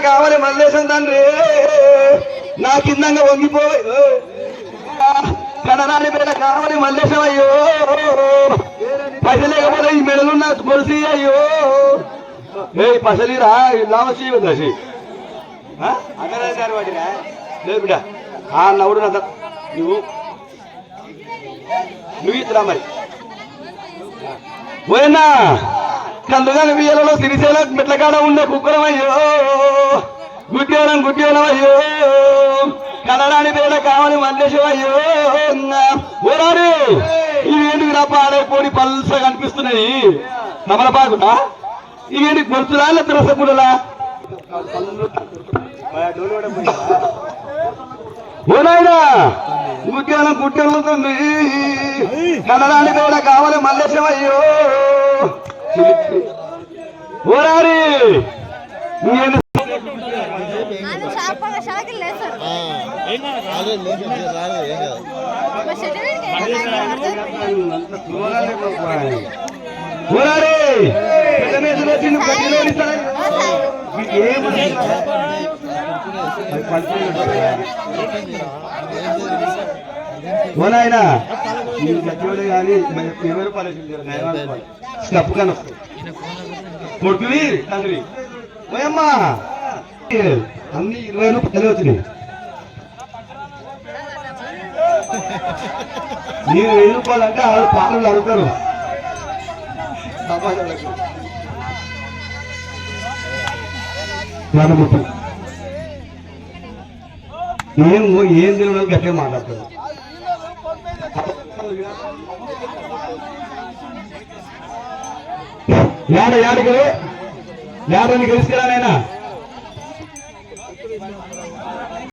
కావాలి మల్లేశం తండ్రి నా కిందంగా వంగిపోయి కనరాని పేద కావాలి మల్లేశం అయ్యో పైసలేకపోతే ఈ మెడలున్న కొలిసి అయ్యో ఏ పసలిరా లావసి దశి లేదు బిడ్డ ఆ నవ్వుడు నా నువ్వు ఇద్దరా మరి పోయినా కందుగాని బియ్యలలో సిరిసేల మెట్లకాడ ఉండే కుక్కరం అయ్యో గుడ్డివనం అయ్యో కనరాని పేద కావాలి మల్లేశం అయ్యో ఓరాడు ఇవేంటికి నా పాడైపోయి పల్స కనిపిస్తున్నాయి తమలపాకునా ఇవేంటి గొలుసులా లేకపోతే రసగుల్లలా ఓనాయనా గుడ్డెలుతుంది కనరాని పేద కావాలి మల్లేశం అయ్యో ఓరాడి ఓనాయనా గట్టివాడు కానీ 20 రూపాయలు స్టప్ కానీ కొడుకువి తండ్రి ఓయమ్మా అన్ని 20 రూపాయలు వచ్చినాయి మీరు 1000 రూపాయలు అంటే వాళ్ళు పాలు అడుగుతారు నేను ఏం తిన గట్టే మాట్లాడతాను ఏడని గెలుస్తారా నైనా